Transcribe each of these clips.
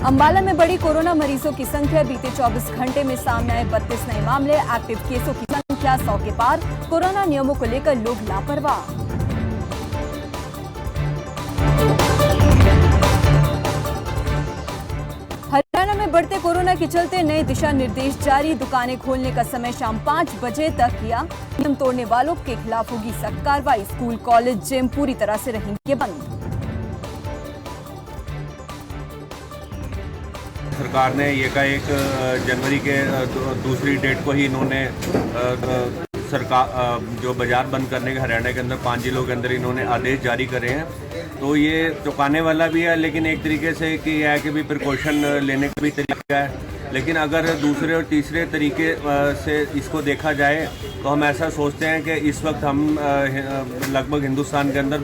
अंबाला में बढ़ी कोरोना मरीजों की संख्या। बीते 24 घंटे में सामने आए 32 नए मामले। एक्टिव केसों की संख्या 100 के पार। कोरोना नियमों को लेकर लोग लापरवाह। हरियाणा में बढ़ते कोरोना के चलते नए दिशा निर्देश जारी। दुकानें खोलने का समय शाम 5 बजे तक किया। नियम तोड़ने वालों के खिलाफ होगी सख्त कार्रवाई। स्कूल, कॉलेज, जिम पूरी तरह से रहेंगे बंद। सरकार ने एकाएक जनवरी के दूसरी डेट को ही इन्होंने सरकार जो बाजार बंद करने के हरियाणा के अंदर 5 जिलों के अंदर इन्होंने आदेश जारी करे हैं। तो ये चौंकाने वाला भी है, लेकिन एक तरीके से कि यह है कि भी प्रिकॉशन लेने का भी तरीका है। लेकिन अगर दूसरे और तीसरे तरीके से इसको देखा जाए तो हम ऐसा सोचते हैं कि इस वक्त हम लगभग हिंदुस्तान के अंदर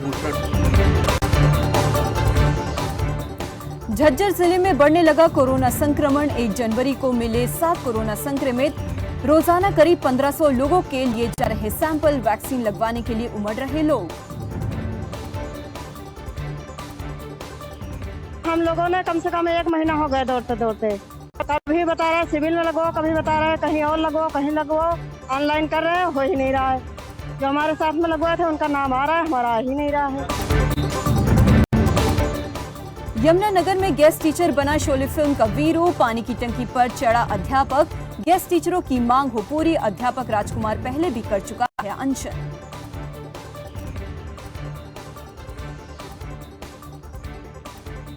झज्जर जिले में बढ़ने लगा कोरोना संक्रमण। 1 जनवरी को मिले 7 कोरोना संक्रमित। रोजाना करीब 1500 लोगों के लिए जा रहे सैंपल। वैक्सीन लगवाने के लिए उमड़ रहे लोग। हम लोगों ने कम से कम 1 महीना हो गया दौड़ते दौड़ते। कभी बता रहे सिविल में लगवाओ, कभी बता रहे कहीं और लगवाओ, कहीं लगवाओ। ऑनलाइन कर रहे हैं, हो ही नहीं रहा है। जो हमारे साथ में लगवाए थे उनका नाम आ रहा है, हमारा आ ही नहीं रहा है। यमुनानगर में गेस्ट टीचर बना शोले फिल्म का वीरो। पानी की टंकी पर चढ़ा अध्यापक। गेस्ट टीचरों की मांग हो पूरी। अध्यापक राजकुमार पहले भी कर चुका है अनशन।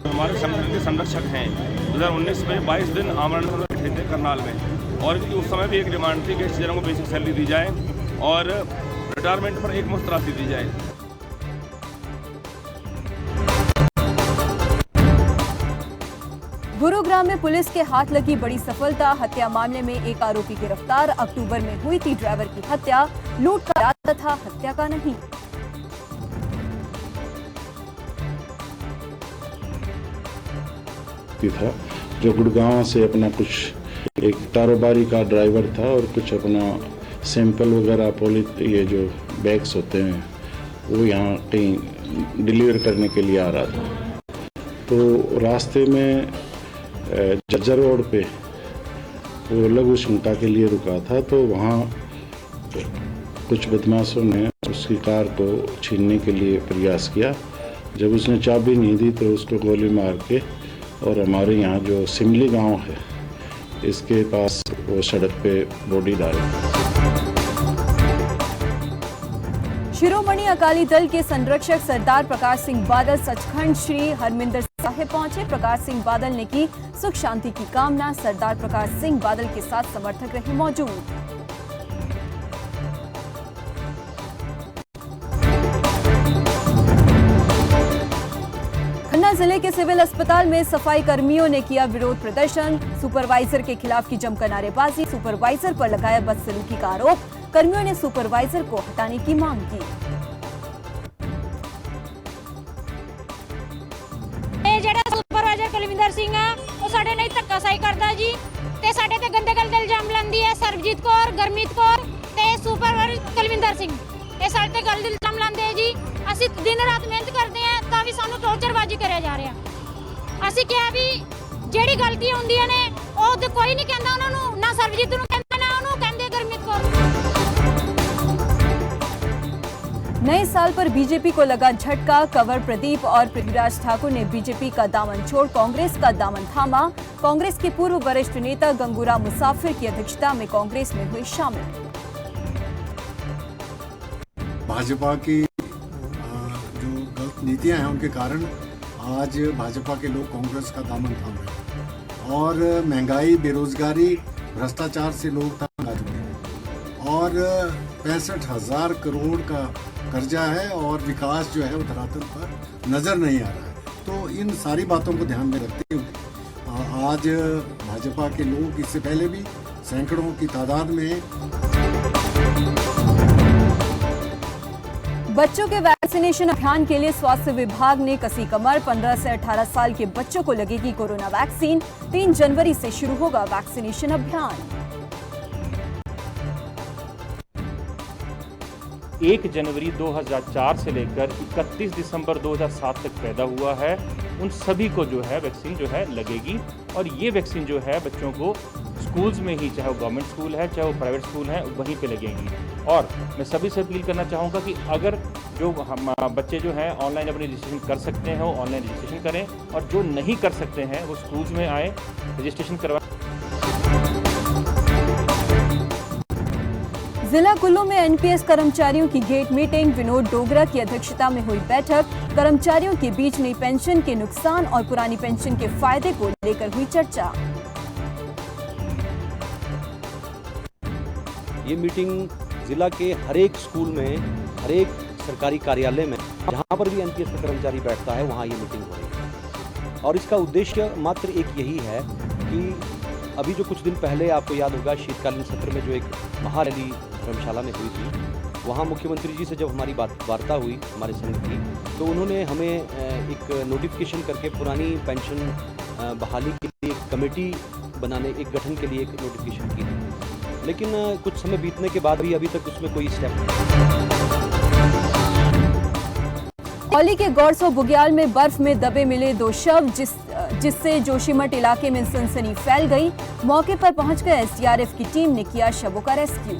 हमारे संगठन के संरक्षक हैं। 2019 में 22 दिन आमरण बैठे थे करनाल में, और उस समय भी एक डिमांड थी कि टीचरों को बेसिक सैलरी दी जाए और रिटायरमेंट पर एक मुफ्त राशि दी जाए। गुरुग्राम में पुलिस के हाथ लगी बड़ी सफलता। हत्या मामले में एक आरोपी गिरफ्तार। अक्टूबर में हुई थी ड्राइवर की हत्या। लूट का इरादा था, हत्या का नहीं। था जो गुड़गांव से अपना कुछ एक कारोबारी का ड्राइवर था और कुछ अपना सैंपल वगैरह ये जो बैग्स होते हैं वो यहाँ कहीं डिलीवर करने के लिए आ रहा था। तो रास्ते में झज्जर रोड पे वो लघु शंका के लिए रुका था। तो वहाँ कुछ बदमाशों ने उसकी कार को छीनने के लिए प्रयास किया। जब उसने चाबी नहीं दी तो उसको गोली मार के और हमारे यहाँ जो सिमली गांव है इसके पास वो सड़क पे बॉडी डाली। शिरोमणि अकाली दल के संरक्षक सरदार प्रकाश सिंह बादल सचखंड श्री हरमिंदर साहिब पहुंचे। प्रकाश सिंह बादल ने की सुख शांति की कामना। सरदार प्रकाश सिंह बादल के साथ समर्थक रहे मौजूद। खन्ना जिले के सिविल अस्पताल में सफाई कर्मियों ने किया विरोध प्रदर्शन। सुपरवाइजर के खिलाफ की जमकर नारेबाजी। सुपरवाइजर पर लगाया बदसलूकी का आरोप। कर्मियों ने सुपरवाइजर को हटाने की मांग की। सुपरवाइजर कुलविंदर सिंह है वो साडे नहीं धक्काशाही करता जी ते साडे ते गंदे गलत इल्जाम लांदी है। सरबजीत कौर, गरमीत कौर ते सुपरवाइजर कुलविंदर सिंह ये साडे ते गलत इल्जाम लांदे है जी। ਅਸੀਂ दिन रात मेहनत करते हैं ਤਾਂ ਵੀ ਸਾਨੂੰ ਟੌਰਚਰਬਾਜ਼ੀ ਕਰਿਆ ਜਾ ਰਿਹਾ। ਅਸੀਂ ਕਿਹਾ ਵੀ ਜਿਹੜੀ ਗਲਤੀ ਹੁੰਦੀਆਂ ਨੇ ਉਹ ਤੇ ਕੋਈ ਨਹੀਂ ਕਹਿੰਦਾ ਉਹਨਾਂ ਨੂੰ, ਨਾ ਸਰਬਜੀਤ ਨੂੰ ਕਹਿੰਦਾ ਨਾ ਉਹਨੂੰ ਕਹਿੰਦੇ ਗਰਮੀਤ ਕੌਰ। नए साल पर बीजेपी को लगा झटका। कंवर प्रदीप और पृथ्वीराज ठाकुर ने बीजेपी का दामन छोड़ कांग्रेस का दामन थामा। कांग्रेस के पूर्व वरिष्ठ नेता गंगूराम मुसाफिर की अध्यक्षता में कांग्रेस में हुए शामिल। भाजपा की जो गलत नीतियां हैं उनके कारण आज भाजपा के लोग कांग्रेस का दामन थाम रहे हैं और महंगाई, बेरोजगारी, भ्रष्टाचार से लोग तंग आ चुके हैं और 65,000 करोड़ का कर्जा है और विकास जो है वो धरातल पर नजर नहीं आ रहा है। तो इन सारी बातों को ध्यान में रखते हुए आज भाजपा के लोग इससे पहले भी सैकड़ों की तादाद में बच्चों के वैक्सीनेशन अभियान के लिए स्वास्थ्य विभाग ने कसी कमर। 15 से 18 साल के बच्चों को लगेगी कोरोना वैक्सीन। 3 जनवरी से शुरू होगा वैक्सीनेशन अभियान। 1 जनवरी 2004 से लेकर 31 दिसंबर 2007 तक पैदा हुआ है, उन सभी को जो है वैक्सीन जो है लगेगी। और ये वैक्सीन जो है बच्चों को स्कूल्स में ही, चाहे वो गवर्नमेंट स्कूल है चाहे वो प्राइवेट स्कूल है, वहीं पे लगेंगी। और मैं सभी से अपील करना चाहूँगा कि अगर जो हम बच्चे जो हैं ऑनलाइन अपनी रजिस्ट्रेशन कर सकते हैं वो ऑनलाइन रजिस्ट्रेशन करें, और जो नहीं कर सकते हैं वो स्कूल्स में आए, रजिस्ट्रेशन करवाएं। जिला कुल्लू में एनपीएस कर्मचारियों की गेट मीटिंग, विनोद डोगरा की अध्यक्षता में हुई बैठक। कर्मचारियों के बीच नई पेंशन के नुकसान और पुरानी पेंशन के फायदे को लेकर हुई चर्चा। ये मीटिंग जिला के हर एक स्कूल में, हर एक सरकारी कार्यालय में जहाँ पर भी एनपीएस का कर्मचारी बैठता है वहाँ ये मीटिंग हो रही है। और इसका उद्देश्य मात्र एक यही है कि अभी जो कुछ दिन पहले आपको याद होगा शीतकालीन सत्र में जो एक महारैली धर्मशाला में हुई थी, वहाँ मुख्यमंत्री जी से जब हमारी वार्ता हुई हमारे संघ की, तो उन्होंने हमें एक नोटिफिकेशन करके पुरानी पेंशन बहाली के लिए एक कमेटी बनाने, एक गठन के लिए एक नोटिफिकेशन की थी। लेकिन कुछ समय बीतने के बाद भी अभी तक उसमें कोई स्टेप नहीं। औली के गौरसो बुग्याल में बर्फ में दबे मिले 2 शव, जिससे जोशीमठ इलाके में सनसनी फैल गई। मौके पर पहुंचकर एसडीआरएफ की टीम ने किया शवों का रेस्क्यू।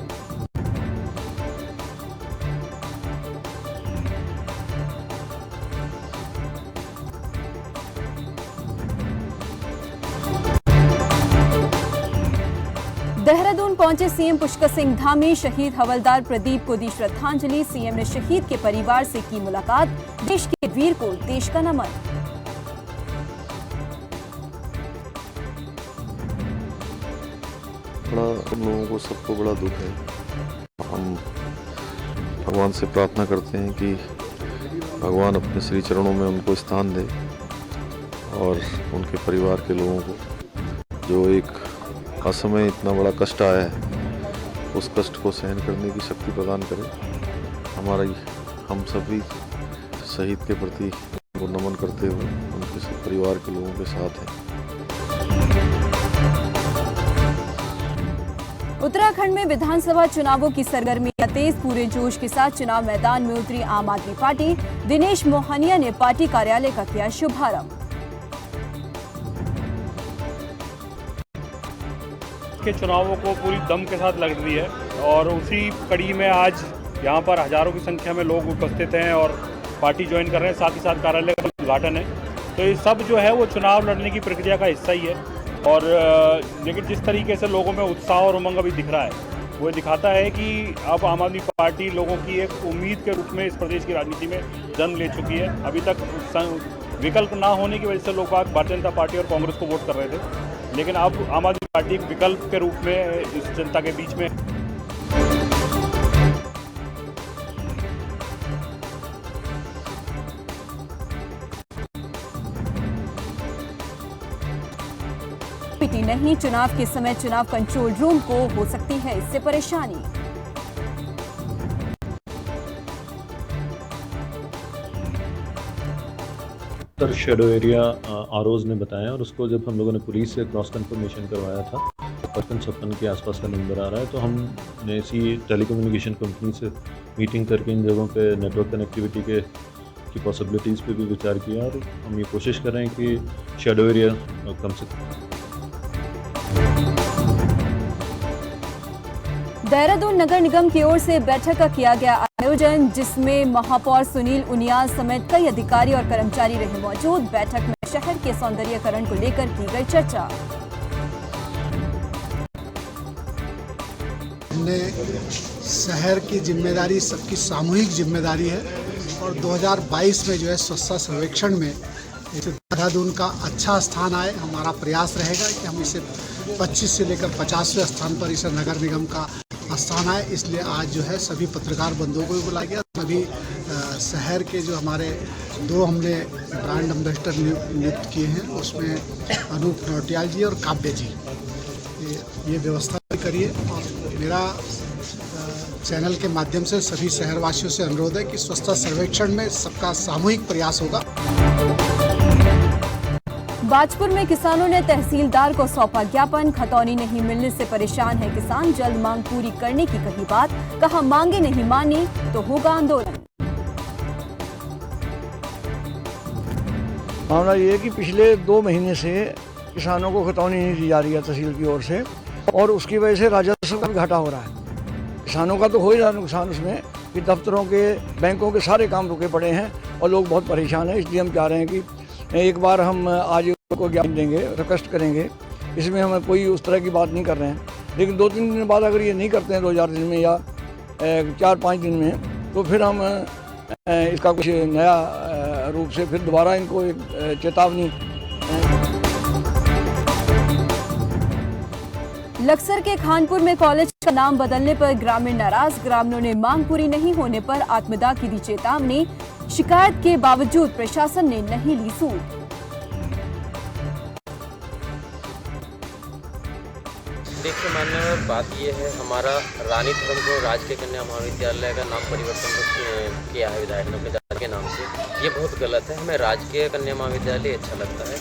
देहरादून पहुंचे सीएम पुष्कर सिंह धामी, शहीद हवलदार प्रदीप को दी श्रद्धांजलि। सीएम ने शहीद के परिवार से की मुलाकात, देश के वीर को देश का नमन। बड़ा हम लोगों को सबको बड़ा दुख है। हम भगवान से प्रार्थना करते हैं कि भगवान अपने श्री चरणों में उनको स्थान दे और उनके परिवार के लोगों को जो एक असमय इतना बड़ा कष्ट आया है, उस कष्ट को सहन करने की शक्ति प्रदान करे। हम सभी शहीद के प्रति उनको नमन करते हुए उनके सब परिवार के लोगों के साथ हैं। उत्तराखंड में विधानसभा चुनावों की सरगर्मियां तेज, पूरे जोश के साथ चुनाव मैदान में उतरी आम आदमी पार्टी। दिनेश मोहनिया ने पार्टी कार्यालय का किया शुभारंभ। के चुनावों को पूरी दम के साथ लड़ रही है और उसी कड़ी में आज यहाँ पर हजारों की संख्या में लोग उपस्थित हैं और पार्टी ज्वाइन कर रहे हैं। साथ ही साथ कार्यालय का उद्घाटन है, तो ये सब जो है वो चुनाव लड़ने की प्रक्रिया का हिस्सा ही है। और लेकिन जिस तरीके से लोगों में उत्साह और उमंग अभी दिख रहा है, वो दिखाता है कि अब आम आदमी पार्टी लोगों की एक उम्मीद के रूप में इस प्रदेश की राजनीति में जन्म ले चुकी है। अभी तक विकल्प ना होने की वजह से लोग भारतीय जनता पार्टी और कांग्रेस को वोट कर रहे थे, लेकिन अब आम आदमी पार्टी एक विकल्प के रूप में इस जनता के बीच में। पीटी नहीं, चुनाव के समय चुनाव कंट्रोल रूम को हो सकती है इससे परेशानी। सर शेडो एरिया आरओज ने बताया, और उसको जब हम लोगों ने पुलिस से क्रॉस कंफर्मेशन करवाया था, 55-56 के आसपास का नंबर आ रहा है, तो हमने इसी टेलीकम्युनिकेशन कंपनी से मीटिंग करके इन जगहों पे नेटवर्क कनेक्टिविटी की पॉसिबिलिटीज़ पे भी विचार किया, और हम ये कोशिश कर रहे हैं कि शेडो एरिया कम से कम। देहरादून नगर निगम की ओर से बैठक का किया गया आयोजन, जिसमें महापौर सुनील उनियाल समेत कई अधिकारी और कर्मचारी रहे मौजूद। बैठक में शहर के सौंदर्यीकरण को लेकर की गई चर्चा। हमने शहर की जिम्मेदारी सबकी सामूहिक जिम्मेदारी है, और 2022 में जो है स्वच्छता सर्वेक्षण में देहरादून का अच्छा स्थान आए। हमारा प्रयास रहेगा कि हम इसे 25 से लेकर 50वें स्थान पर इसे नगर निगम का स्थान आए। इसलिए आज जो है सभी पत्रकार बंधुओं को भी बुलाया गया। सभी शहर के जो हमारे 2 हमने ब्रांड एम्बेसडर नियुक्त किए हैं, उसमें अनूप नौटियाल जी और काव्य जी, ये व्यवस्था भी करिए। और मेरा चैनल के माध्यम से सभी शहरवासियों से अनुरोध है कि स्वच्छता सर्वेक्षण में सबका सामूहिक प्रयास होगा। बाजपुर में किसानों ने तहसीलदार को सौंपा ज्ञापन। खतौनी नहीं मिलने से परेशान है किसान, जल्द मांग पूरी करने की कही बात। कहा मांगे नहीं मानी तो होगा आंदोलन। मामला ये है कि पिछले 2 महीने से किसानों को खतौनी नहीं दी जा रही है तहसील की ओर से, और उसकी वजह से राजस्व का भी घाटा हो रहा है। किसानों का तो हो ही रहा नुकसान उसमें कि दफ्तरों के, बैंकों के सारे काम रुके पड़े हैं और लोग बहुत परेशान हैं। इसलिए हम चाह रहे हैं कि एक बार हम आज को ज्ञापन देंगे, रिक्वेस्ट करेंगे। इसमें हम कोई उस तरह की बात नहीं कर रहे हैं, लेकिन 2-3 दिन बाद अगर ये नहीं करते हैं 2-4 दिन में या 4-5 दिन में, तो फिर हम इसका कुछ नया रूप से फिर दोबारा इनको एक चेतावनी। लक्सर के खानपुर में कॉलेज का नाम बदलने पर ग्रामीण नाराज। ग्रामीणों ने मांग पूरी नहीं होने पर आत्मदाह की दी चेतावनी। शिकायत के बावजूद प्रशासन ने नहीं ली सूद। देखिए माननीय बात ये है, हमारा रानी धर्मपुर राजकीय कन्या महाविद्यालय का नाम परिवर्तन किया है विधायक ने अपने जाति के नाम से। ये बहुत गलत है। हमें राजकीय कन्या महाविद्यालय अच्छा लगता है,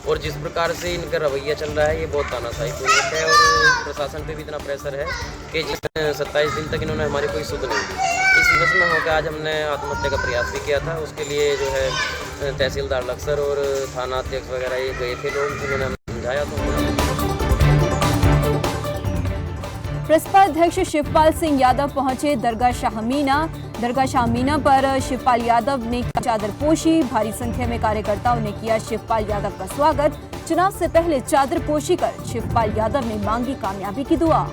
और जिस प्रकार से इनका रवैया चल रहा है ये बहुत तानाशाही पूर्वक है, और प्रशासन पे भी इतना प्रेशर है कि जिस 27 दिन तक इन्होंने हमारी कोई सुध नहीं दी। इस विवश में होकर आज हमने आत्महत्या का प्रयास भी किया था। उसके लिए जो है तहसीलदार लक्सर और थाना अध्यक्ष वगैरह ये गए थे लोग, जिन्होंने हमें समझाया। तो प्रसपा अध्यक्ष शिवपाल सिंह यादव पहुंचे दरगाह शाहमीना। दरगाह शाहमीना पर शिवपाल यादव ने चादर पोशी। भारी संख्या में कार्यकर्ताओं ने किया शिवपाल यादव का स्वागत। चुनाव से पहले चादर पोशी कर शिवपाल यादव ने मांगी कामयाबी की दुआ।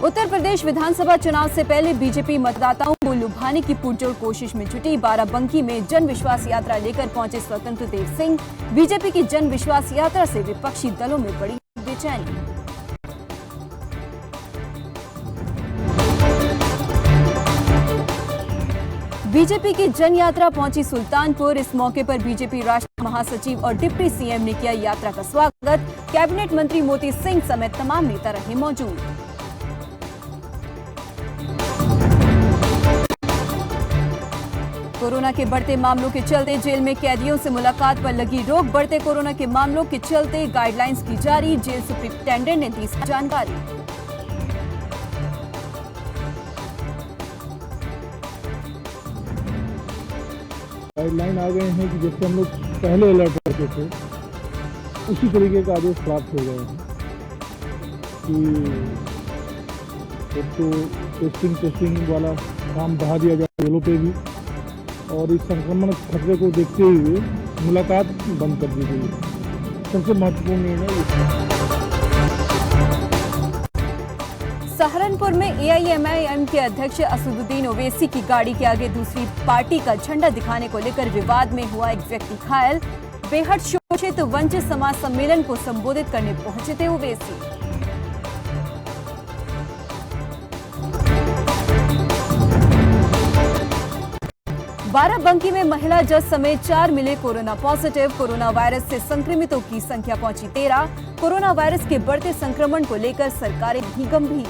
उत्तर प्रदेश विधानसभा चुनाव से पहले बीजेपी मतदाताओं को लुभाने की पुरजोर कोशिश में जुटी। बाराबंकी में जन विश्वास यात्रा लेकर पहुंचे स्वतंत्र देव सिंह। बीजेपी की जन विश्वास यात्रा से विपक्षी दलों में बड़ी बेचैनी। बीजेपी की जन यात्रा पहुंची सुल्तानपुर। इस मौके पर बीजेपी राष्ट्रीय महासचिव और डिप्टी सीएम ने किया यात्रा का स्वागत। कैबिनेट मंत्री मोती सिंह समेत तमाम नेता रहे मौजूद। कोरोना के बढ़ते मामलों के चलते जेल में कैदियों से मुलाकात पर लगी रोक। बढ़ते कोरोना के मामलों के चलते गाइडलाइंस की जारी। जेल सुप्रिंटेंडेंट ने दी जानकारी। गाइडलाइन आ गए हैं कि जैसे हम लोग पहले अलर्ट करते थे उसी तरीके का आदेश प्राप्त हो गए हैं कि एक तो टेस्टिंग वाला काम बढ़ा दिया जाए जेलों पे भी, और इस संक्रमण खतरे को देखते हुए मुलाकात बंद कर दी गई है। सबसे महत्वपूर्ण निर्णय। सहारनपुर में एआईएमआईएम के अध्यक्ष असदुद्दीन ओवैसी की गाड़ी के आगे दूसरी पार्टी का झंडा दिखाने को लेकर विवाद में हुआ एक व्यक्ति घायल। बेहद शोषित वंचित समाज सम्मेलन को संबोधित करने पहुंचे थे ओवैसी। बाराबंकी में महिला जज समेत 4 मिले कोरोना पॉजिटिव। कोरोना वायरस से संक्रमितों की संख्या पहुंची 13। कोरोना वायरस के बढ़ते संक्रमण को लेकर सरकारें भी गंभीर।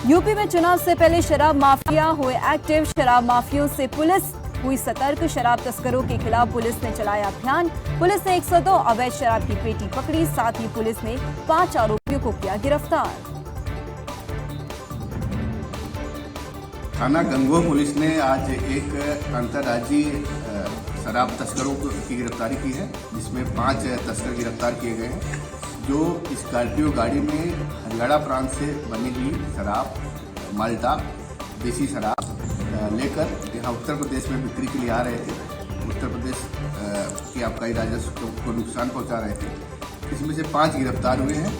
यूपी में चुनाव से पहले शराब माफिया हुए एक्टिव। शराब माफियों से पुलिस हुई सतर्क। शराब तस्करों के खिलाफ पुलिस ने चलाया अभियान। पुलिस ने 102 अवैध शराब की पेटी पकड़ी। साथ ही पुलिस ने 5 आरोपियों को किया गिरफ्तार। थाना गंगोह पुलिस ने आज एक अंतर्राज्यीय शराब तस्करों की गिरफ्तारी की है, जिसमें 5 तस्कर गिरफ्तार किए गए हैं, जो स्कॉर्पियो गाड़ी में हरियाणा प्रांत से बनी हुई शराब, माल्टा, देसी शराब लेकर यहाँ उत्तर प्रदेश में बिक्री के लिए आ रहे थे। उत्तर प्रदेश की आबकारी राजस्व को नुकसान पहुँचा रहे थे। इसमें से 5 गिरफ्तार हुए हैं।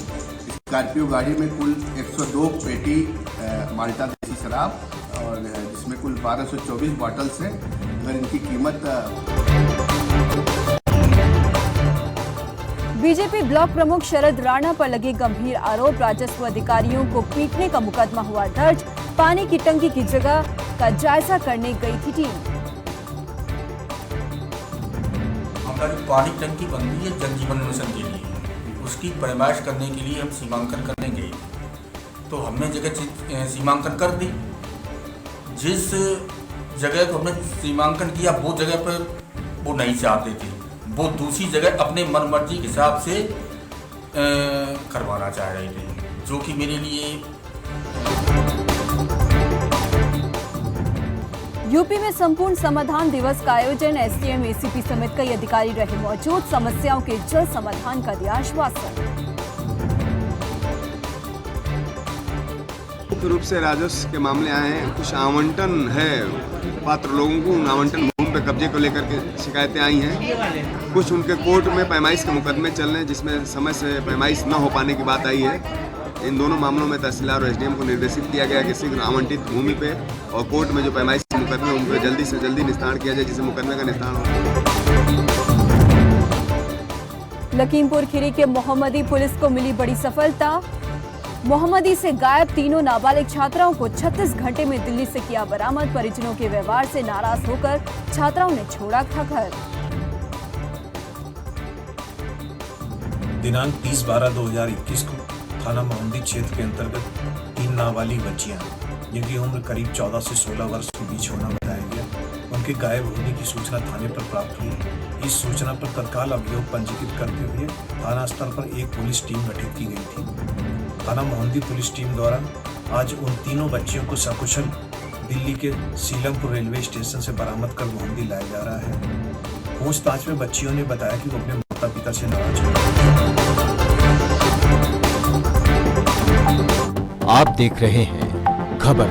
स्कॉर्पियो गाड़ी में कुल 102 पेटी माल्टा देसी शराब, और जिसमें कुल 1224 बॉटल्स हैं। अगर इनकी कीमत। बीजेपी ब्लॉक प्रमुख शरद राणा पर लगे गंभीर आरोप। राजस्व अधिकारियों को पीटने का मुकदमा हुआ दर्ज। पानी की टंकी की जगह का जायजा करने गई थी टीम। बेरोजगारी पानी टंकी बनती है जल जीवन मिशन के लिए, उसकी पैमाइश करने के लिए हम सीमांकन करने गए, तो हमने जगह सीमांकन कर दी। जिस जगह को हमने सीमांकन किया वो जगह पर वो नहीं चाहते थे, वो दूसरी जगह अपने मन मर्जी के हिसाब से करवाना चाह रहे थे, जो कि मेरे लिए। यूपी में संपूर्ण समाधान दिवस का आयोजन, एसडीएम एसीपी समेत कई अधिकारी रहे मौजूद, समस्याओं के जल्द समाधान का दिया आश्वासन। मुख्य रूप से राजस्व के मामले आए हैं, कुछ आवंटन है पात्र लोगों को, उन आवंटन भूमि पे कब्जे को लेकर के शिकायतें आई हैं। कुछ उनके कोर्ट में पैमाइश के मुकदमे चल रहे हैं जिसमें समय से पैमाइश न हो पाने की बात आई है। इन दोनों मामलों में तहसीलदार और एसडीएम को निर्देशित किया गया कि शीघ्र आवंटित भूमि पे और कोर्ट में जो पैमाइश के मुकदमे उन पर जल्दी से जल्दी निस्तारण किया जाए, जिससे मुकदमे का निस्तारण हो। लखीमपुर खीरी के मोहम्मदी पुलिस को मिली बड़ी सफलता, मोहम्मदी से गायब तीनों नाबालिग छात्राओं को 36 घंटे में दिल्ली से किया बरामद। परिजनों के व्यवहार से नाराज होकर छात्राओं ने छोड़ा था घर। दिनांक 30/12/2021 को थाना मोहम्मदी क्षेत्र के अंतर्गत 3 नाबालिग बच्चियां जिनकी उम्र करीब 14 से 16 वर्ष के बीच होना बताया गया, उनके गायब होने की सूचना थाने पर प्राप्त हुई। इस सूचना पर तत्काल अभियोग पंजीकृत करते हुए थाना स्तर पर एक पुलिस टीम गठित की गई थी। थाना मोहम्मदी पुलिस टीम द्वारा आज उन तीनों बच्चियों को सकुशल दिल्ली के सीलमपुर रेलवे स्टेशन से बरामद कर मोहम्मदी लाया जा रहा है। पूछताछ में बच्चियों ने बताया कि वो अपने माता पिता से नाराज हैं। आप देख रहे हैं खबर।